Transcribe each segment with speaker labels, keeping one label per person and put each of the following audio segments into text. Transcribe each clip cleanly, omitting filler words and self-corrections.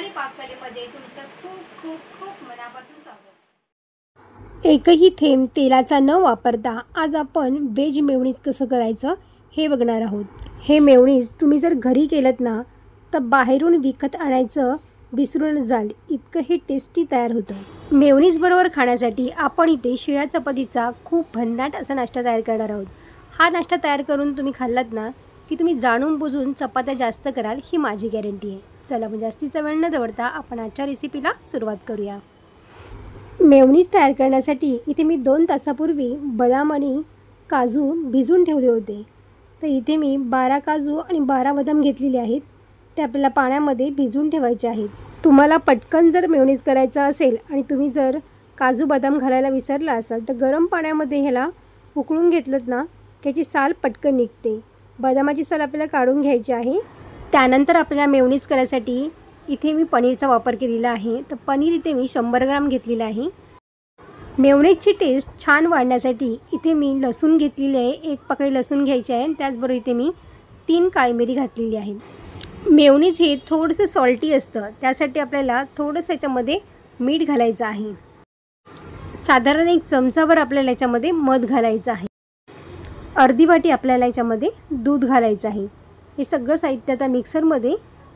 Speaker 1: रुमाली पाककलेमध्ये तुमचं खूप खूप खूप मनापासून स्वागत।
Speaker 2: एकही थेंब तेलाचा न वापरता आज आपण व्हेज मेयोनीज कसं करायचं हे बघणार आहोत। हे मेयोनीज तुम्ही जर घरी केलत ना तर बाहेरून विकत आणायचं विसरून जाल, इतकं हे टेस्टी तयार होतं। मेयोनीज बरोबर खाण्यासाठी आपण इथे शिळ्या चपातीचा खूप भन्नाट असा नाश्ता तयार करणार आहोत। हा नाश्ता तयार करून तुम्ही खाल्लात ना की तुम्ही जाणून बुजून चपात्या जास्त कराल, ही माझी गॅरंटी आहे। चला मग जास्तीचा वेळ न दवडता आपण आजच्या रेसिपीला सुरुवात करूया। मेयोनीज तयार करण्यासाठी इथे मी 2 तासापूर्वी बदाम आणि काजू भिजवून ठेवले होते। तर इथे मी 12 काजू आणि 12 बदाम घेतलेले आहेत, ते आपल्याला पाण्यामध्ये भिजवून ठेवायचे आहेत। तुम्हाला पटकन जर मेयोनीज करायचा असेल आणि तुम्ही जर काजू बदाम घालायला विसरला असाल तर गरम पाण्यामध्ये ह्याला उकळून घेतलंत ना त्याची साल पटकन निघते। बदामाची साल आपल्याला काढून घ्यायची आहे। त्यानंतर आपल्याला मेयोनीज करायसाठी इथे मी पनीरचा वापर केलेला आहे। तर पनीर इथे मी 100 ग्राम घेतलेलं आहे। मेयोनीजची टेस्ट छान वाढण्यासाठी इथे मी लसूण घेतलेली आहे, 1 पाकळी लसूण घ्यायची आहे। त्याचबरोबर इथे मी 3 काळी मिरी घातलेली आहे। मेयोनीज हे थोडंसं सॉल्टी असतं, त्यासाठी आपल्याला थोडंसं याच्यामध्ये मीठ घालायचं आहे। साधारण 1 चमचाभर आपल्याला याच्यामध्ये मध घालायचं आहे। अर्धी वाटी आपल्याला याच्यामध्ये दूध घालायचं आहे। हे सगळं साहित्य आता मिक्सरमध्ये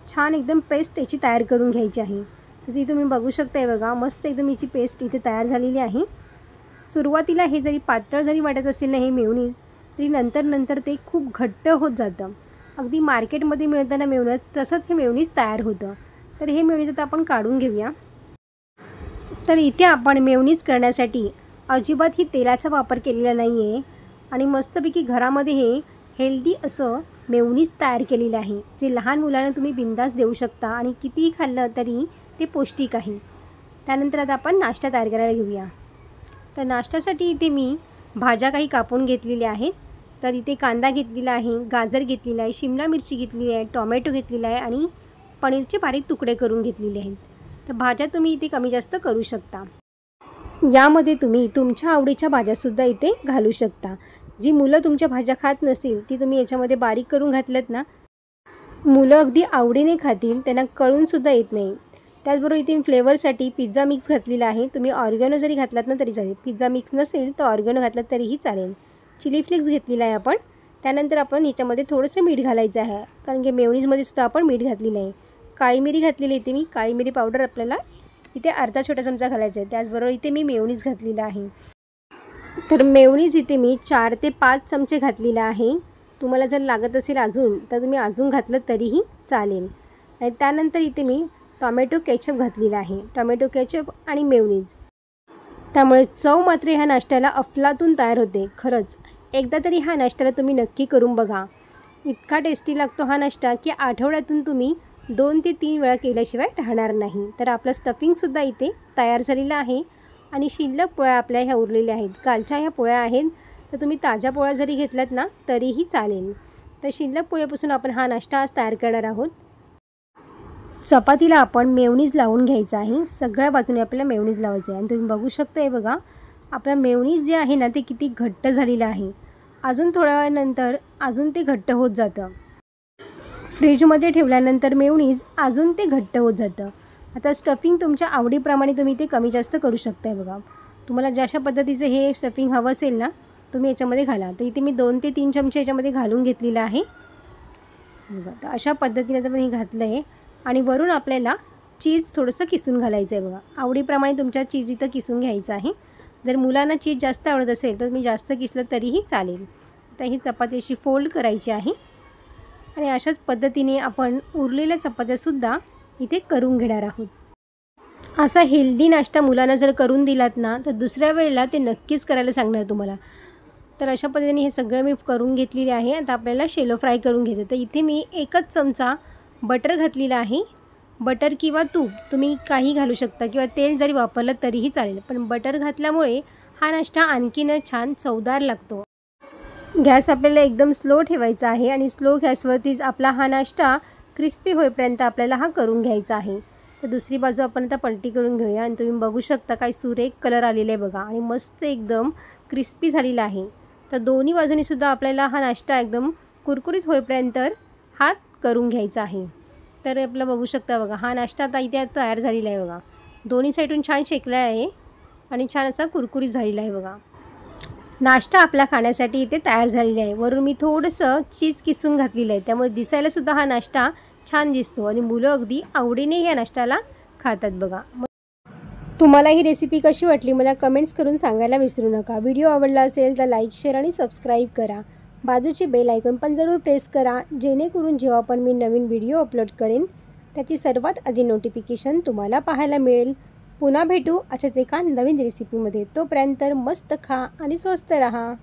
Speaker 2: छान एकदम पेस्ट याची तयार करून घ्यायची आहे। तर ती तुम्ही बघू शकताय बघा, मस्त एकदम याची पेस्ट इथे तयार झालेली आहे। सुरुवातीला हे जरी पातळ जरी वाटत असेल ना हे मेयोनीज, तरी नंतर ते खूप घट्ट होत जातं। अगदी मार्केटमध्ये मिळताना मेयोनीज तसंच हे मेयोनीज तयार होतं। तर हे मेयोनीज आता आपण काढून घेऊया। तर इथे आपण मेयोनीज करण्यासाठी अजिबात ही तेलाचा वापर केलेला नाही आहे आणि मस्तपैकी घरामध्ये हे हेल्दी असं मेयोनीज तयार केलेलं आहे, जे लहान मुलांना तुम्ही बिंदास देऊ शकता आणि कितीही खाल्लं तरी ते पौष्टिक आहे। त्यानंतर आता आपण नाश्ता तयार करायला घेऊया। तर नाश्त्यासाठी इथे मी भाज्या काही कापून घेतलेल्या आहेत। तर इथे कांदा घेतलेला आहे, गाजर घेतलेला आहे, शिमला मिरची घेतलेली आहे, टोमॅटो घेतलेला आहे आणि पनीरचे बारीक तुकडे करून घेतलेले आहेत। तर भाज्या तुम्ही इथे कमी जास्त करू शकता। यामध्ये तुम्ही तुमच्या आवडीच्या भाज्यासुद्धा इथे घालू शकता। जी मुलं तुमच्या भाज्या खात नसतील ती तुम्ही याच्यामध्ये बारीक करून घातल्यात ना, मुलं अगदी आवडीने खातील, त्यांना कळूनसुद्धा येत नाही। त्याचबरोबर इथे फ्लेवरसाठी पिझ्झा मिक्स घातलेला आहे। तुम्ही ऑर्गॅनो जरी घातलात ना तरी चालेल, पिझ्झा मिक्स नसेल तर ऑर्गॅनो घातलात तरीही चालेल। चिली फ्लेक्स घेतलेला आहे आपण। त्यानंतर आपण याच्यामध्ये थोडंसं मीठ घालायचं आहे, कारण की मेयोनीजमध्ये सुद्धा आपण मीठ घातलेलं आहे। काळी मिरी घातलेली इथे मी, काळी मिरी पावडर आपल्याला इथे अर्धा छोटा चमचा घालायचा आहे। त्याचबरोबर इथे मी मेयोनीज घातलेला आहे। तर मेयोनीज इथे मी 4 ते 5 चमचे घातलेला आहे। तुम्हाला जर लागत असेल अजून तर तुम्ही अजून घातलं तरीही चालेल। आणि त्यानंतर इथे मी टोमॅटो केचप घातलेला आहे। टोमॅटो केचप आणि मेयोनीज, त्यामुळे चव मात्र ह्या नाश्त्याला अफलातून तयार होते। खरंच एकदा तरी हा नाश्त्याला तुम्ही नक्की करून बघा। इतका टेस्टी लागतो हा नाश्ता की आठवड्यातून तुम्ही 2 ते 3 वेळा केल्याशिवाय राहणार नाही। तर आपलं स्टफिंगसुद्धा इथे तयार झालेलं आहे आणि शिल्लक पोळ्या आपल्या ह्या उरलेल्या आहेत। कालच्या ह्या पोळ्या आहेत, तर तुम्ही ताज्या पोळ्या जरी घेतल्यात ना तरीही चालेल। तर शिल्लक पोळ्यापासून आपण हा नाश्ता आज तयार करणार आहोत। चपातीला आपण मेयोनीज लावून घ्यायचं आहे, सगळ्या बाजूने आपल्याला मेयोनीज लावायचं आहे। आणि तुम्ही बघू शकता आहे बघा, आपलं मेयोनीज जे आहे ना ते किती घट्ट झालेलं आहे। अजून थोड्या वेळानंतर अजून ते घट्ट होत जातं। फ्रीजमध्ये ठेवल्यानंतर मेयोनीज अजून ते घट्ट होत जातं। आता स्टफिंग तुमच्या आवडीप्रमाणे तुम्ही ते कमी जास्त करू शकताय बघा। तुम्हाला जशा पद्धतीचं हे स्टफिंग हवं असेल ना तुम्ही याच्यामध्ये घाला। तर इथे मी 2 ते 3 चमचे याच्यामध्ये घालून घेतलेलं आहे बघा। तर अशा पद्धतीने तर मी घातलं आहे आणि वरून आपल्याला चीज थोडंसं किसून घालायचं आहे बघा। आवडीप्रमाणे तुमच्या चीज इथं किसून घ्यायचं आहे। जर मुलांना चीज जास्त आवडत असेल तर मी जास्त किसलं तरीही चालेल। तर ही चपाती अशी फोल्ड करायची आहे आणि अशाच पद्धतीने आपण उरलेल्या चपात्यासुद्धा इथे करून घेणार आहोत। असा हेल्दी नाश्ता मुलांना जर करून दिलात ना तर दुसऱ्या वेळेला ते नक्कीच करायला सांगणार तुम्हाला। तर अशा पद्धतीने हे सगळं मी करून घेतलेले आहे। आता आपल्याला शेलो फ्राय करून घ्यायचं। तर इथे मी 1च चमचा बटर घातलेला आहे। बटर किंवा तूप तुम्ही काही घालू शकता किंवा तेल जरी वापरलं तरीही चालेल, पण बटर घातल्यामुळे हा नाश्ता आणखीन छान चवदार लागतो। गॅस आपल्याला एकदम स्लो ठेवायचा आहे आणि स्लो गॅसवरतीच आपला हा नाश्ता क्रिस्पी होईपर्यंत आपल्याला हा करून घ्यायचा आहे। तर दुसरी बाजू आपण आता पलटी करून घेऊया आणि तुम्ही बघू शकता काय सुरेख कलर आलेला आहे बघा आणि मस्त एकदम क्रिस्पी झालेला आहे। तर दोन्ही बाजूनीसुद्धा आपल्याला हा नाश्ता एकदम कुरकुरीत होईपर्यंत हा करून घ्यायचा आहे। तर आपलं बघू शकता बघा, हा नाश्ता आता इथे तयार झालेला आहे बघा. दोन्ही साईडून छान शेकला आहे आणि छान असा कुरकुरीत झालेला आहे बघा. नाश्ता आपल्या खाण्यासाठी इथे तयार झालेला आहे. वरून मी थोडंसं चीज किसून घातलेलं आहे, त्यामुळे दिसायलासुद्धा हा नाश्ता छान दिसतो आणि मुलं अगदी आवडीने या नाश्त्याला खातात बघा. तुम्हाला ही रेसिपी कशी वाटली मला कमेंट्स करून सांगायला विसरू नका. व्हिडिओ आवडला असेल तर लाईक, शेअर आणि सबस्क्राईब करा. बाजूची बेल आयकॉन पण जरूर प्रेस करा, जेणेकरून जेव्हा पण मी नवीन व्हिडिओ अपलोड करेन त्याची सर्वात आधी नोटिफिकेशन तुम्हाला पाहायला मिळेल. पुन्हा भेटू अशाच एका नवीन रेसिपीमध्ये. तोपर्यंत मस्त खा आणि स्वस्त राहा.